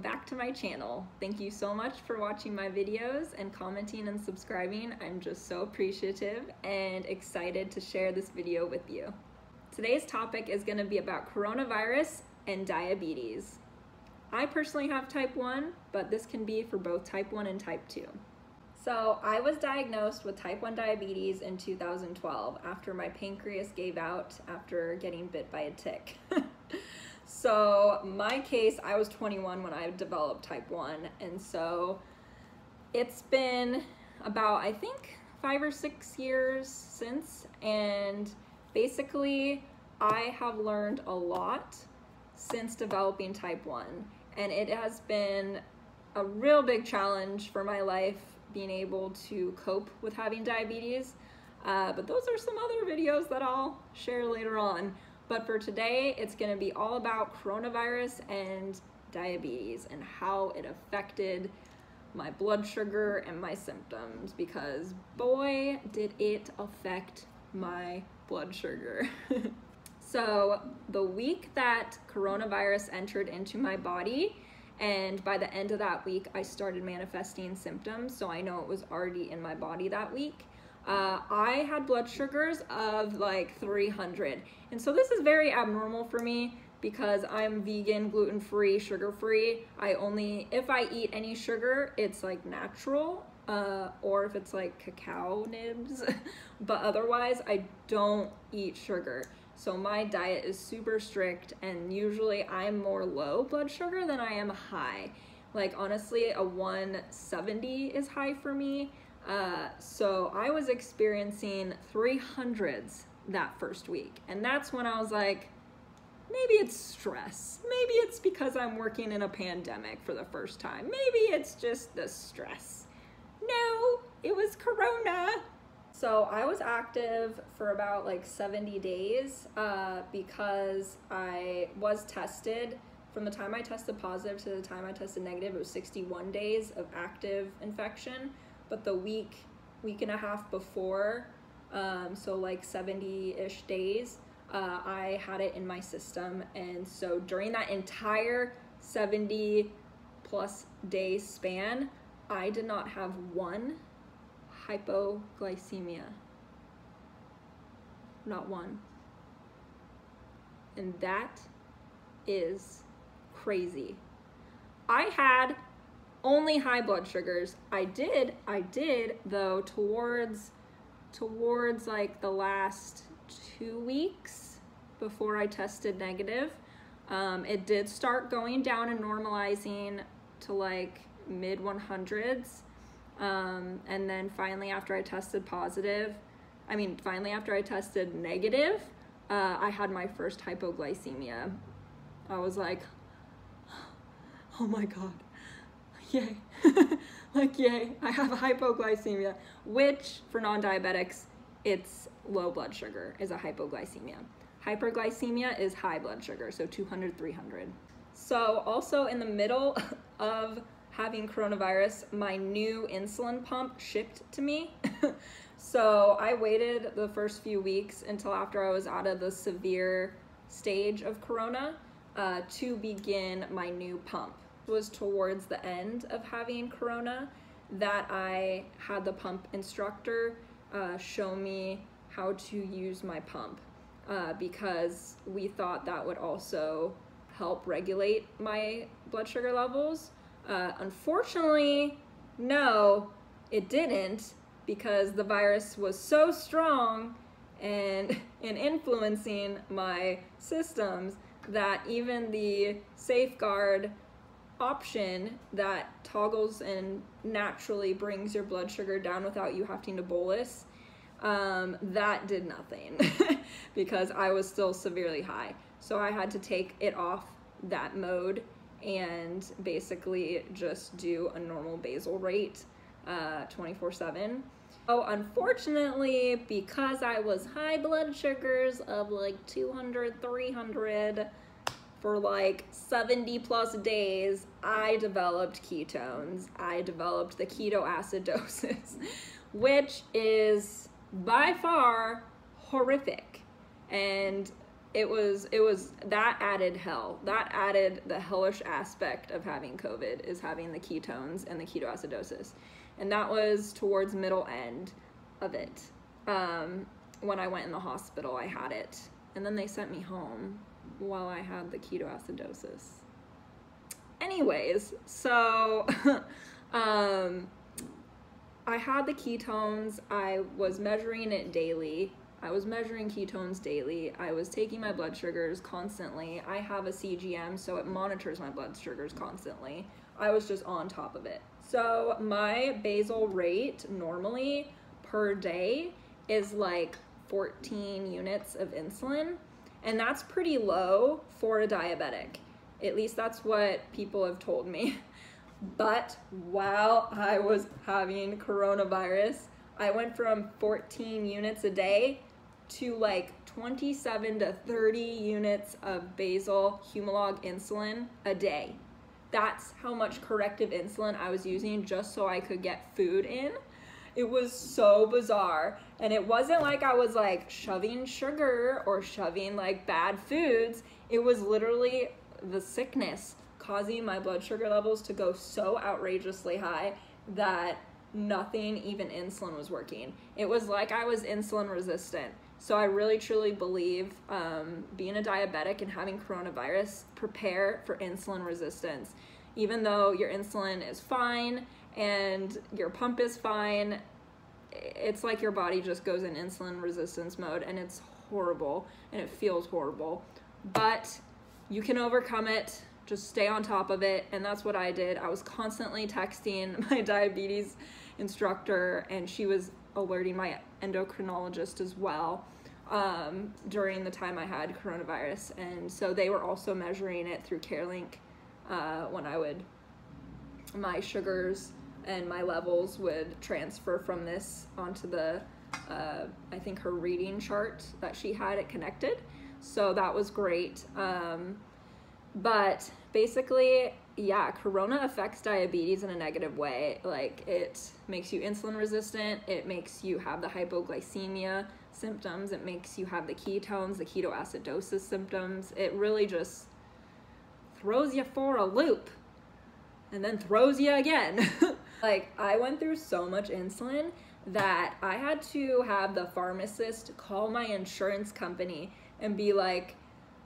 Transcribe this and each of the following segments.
back to my channel. Thank you so much for watching my videos and commenting and subscribing. I'm just so appreciative and excited to share this video with you. Today's topic is going to be about coronavirus and diabetes. I personally have type 1, but this can be for both type 1 and type 2. So I was diagnosed with type 1 diabetes in 2012 after my pancreas gave out after getting bit by a tick. So my case, I was 21 when I developed type 1, and so it's been about, I think, 5 or 6 years since, and basically I have learned a lot since developing type 1, and it has been a real big challenge for my life being able to cope with having diabetes, but those are some other videos that I'll share later on. But for today, it's going to be all about coronavirus and diabetes and how it affected my blood sugar and my symptoms, because boy, did it affect my blood sugar. So the week that coronavirus entered into my body, and by the end of that week, I started manifesting symptoms, so I know it was already in my body that week. I had blood sugars of like 300, and so this is very abnormal for me because I'm vegan, gluten-free, sugar-free. If I eat any sugar, it's like natural, or if it's like cacao nibs, but otherwise I don't eat sugar. So my diet is super strict, and usually I'm more low blood sugar than I am high. Like honestly, a 170 is high for me. So I was experiencing 300s that first week, and that's when I was like, maybe it's stress. Maybe it's because I'm working in a pandemic for the first time. Maybe it's just the stress. No, it was corona. So I was active for about like 70 days because I was tested. From the time I tested positive to the time I tested negative, it was 61 days of active infection. But the week and a half before, so like 70-ish days, I had it in my system. And so during that entire 70+ day span, I did not have one hypoglycemia. Not one. And that is crazy. I had only high blood sugars. I did though towards like the last 2 weeks before I tested negative. It did start going down and normalizing to like mid 100s. And then finally after I tested negative, I had my first hypoglycemia. I was like, oh my God. Yay. Like, yay, I have a hypoglycemia, which for non-diabetics, it's low blood sugar is a hypoglycemia. Hyperglycemia is high blood sugar, so 200, 300. So also in the middle of having coronavirus, my new insulin pump shipped to me. So I waited the first few weeks until after I was out of the severe stage of corona to begin my new pump. It was towards the end of having corona that I had the pump instructor show me how to use my pump because we thought that would also help regulate my blood sugar levels. Unfortunately, no, it didn't, because the virus was so strong and in influencing my systems that even the safeguard option that toggles and naturally brings your blood sugar down without you having to bolus, that did nothing because I was still severely high. So I had to take it off that mode and basically just do a normal basal rate 24/7. Oh, unfortunately, because I was high blood sugars of like 200, 300 for like 70+ days, I developed ketones. I developed the ketoacidosis, which is by far horrific. And it was that added hell. That added the hellish aspect of having COVID is having the ketones and the ketoacidosis. And that was towards middle end of it. When I went in the hospital, I had it. And then they sent me home while I had the ketoacidosis. Anyways, so I had the ketones. I was measuring it daily. I was measuring ketones daily. I was taking my blood sugars constantly. I have a CGM, so it monitors my blood sugars constantly. I was just on top of it. So my basal rate normally per day is like 14 units of insulin, and that's pretty low for a diabetic. At least that's what people have told me. But while I was having coronavirus, I went from 14 units a day to like 27 to 30 units of basal humalog insulin a day. That's how much corrective insulin I was using just so I could get food in. It was so bizarre. And it wasn't like I was like shoving sugar or shoving like bad foods. It was literally the sickness causing my blood sugar levels to go so outrageously high that nothing, even insulin, was working. It was like I was insulin resistant. So I really truly believe being a diabetic and having coronavirus, prepare for insulin resistance. Even though your insulin is fine and your pump is fine, it's like your body just goes in insulin resistance mode, and it's horrible and it feels horrible. But you can overcome it. Just stay on top of it. And that's what I did. I was constantly texting my diabetes instructor, and she was alerting my endocrinologist as well during the time I had coronavirus. And so they were also measuring it through CareLink when my sugars and my levels would transfer from this onto the, I think her reading chart that she had it connected. So that was great. But basically, yeah, corona affects diabetes in a negative way. Like, it makes you insulin resistant. It makes you have the hypoglycemia symptoms. It makes you have the ketones, the ketoacidosis symptoms. It really just throws you for a loop and then throws you again. Like, I went through so much insulin that I had to have the pharmacist call my insurance company and be like,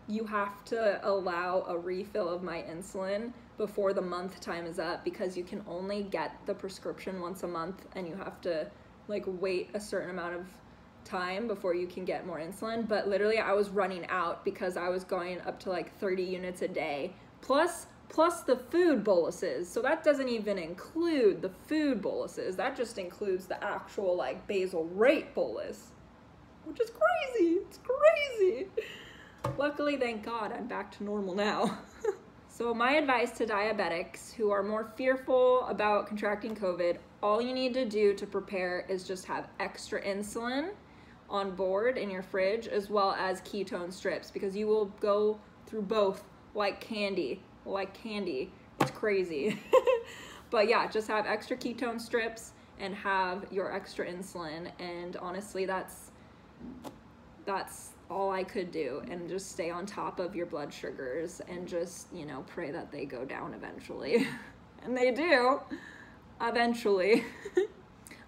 you have to allow a refill of my insulin before the month time is up, because you can only get the prescription once a month, and you have to like wait a certain amount of time before you can get more insulin. But literally I was running out because I was going up to like 30 units a day plus the food boluses. So that doesn't even include the food boluses. That just includes the actual like basal rate bolus, which is crazy. It's crazy. Luckily, thank God, I'm back to normal now. So my advice to diabetics who are more fearful about contracting COVID, all you need to do to prepare is just have extra insulin on board in your fridge, as well as ketone strips, because you will go through both like candy. It's crazy. But yeah, just have extra ketone strips and have your extra insulin. And honestly, that's all I could do, and just stay on top of your blood sugars and just, you know, pray that they go down eventually. And they do eventually.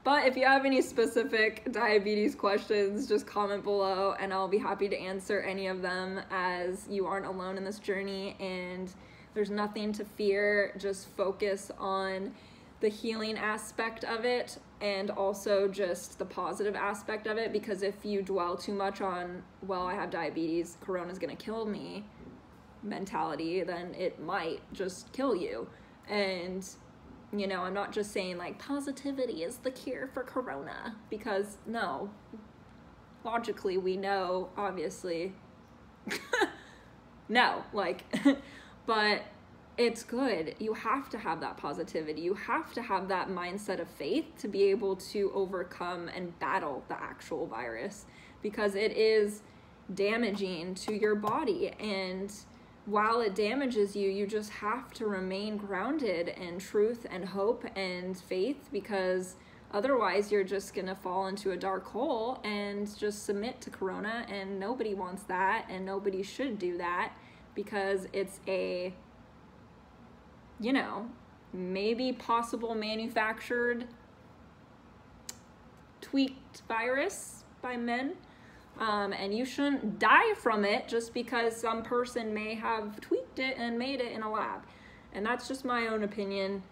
But if you have any specific diabetes questions, just comment below and I'll be happy to answer any of them, as you aren't alone in this journey and there's nothing to fear. Just focus on the healing aspect of it and also just the positive aspect of it, because if you dwell too much on, well, I have diabetes, corona's gonna kill me mentality, then it might just kill you. And you know, I'm not just saying like positivity is the cure for corona, because no, logically we know, obviously, no, like, but it's good. You have to have that positivity. You have to have that mindset of faith to be able to overcome and battle the actual virus, because it is damaging to your body. And while it damages you, you just have to remain grounded in truth and hope and faith, because Otherwise, you're just gonna fall into a dark hole and just submit to Corona, and nobody wants that, and nobody should do that, because it's a, you know, maybe possible manufactured, tweaked virus by men. And you shouldn't die from it just because some person may have tweaked it and made it in a lab. And that's just my own opinion,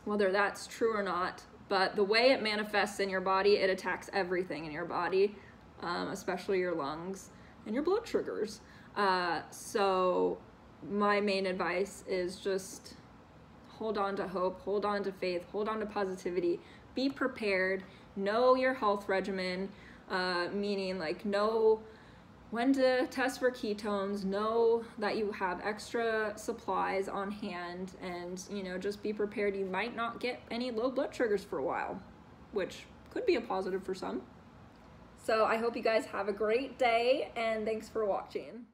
whether that's true or not. But the way it manifests in your body, it attacks everything in your body, especially your lungs and your blood sugars. So my main advice is just hold on to hope, hold on to faith, hold on to positivity, be prepared, know your health regimen, meaning like know when to test for ketones, know that you have extra supplies on hand, and, you know, just be prepared. You might not get any low blood sugars for a while, which could be a positive for some. So I hope you guys have a great day, and thanks for watching.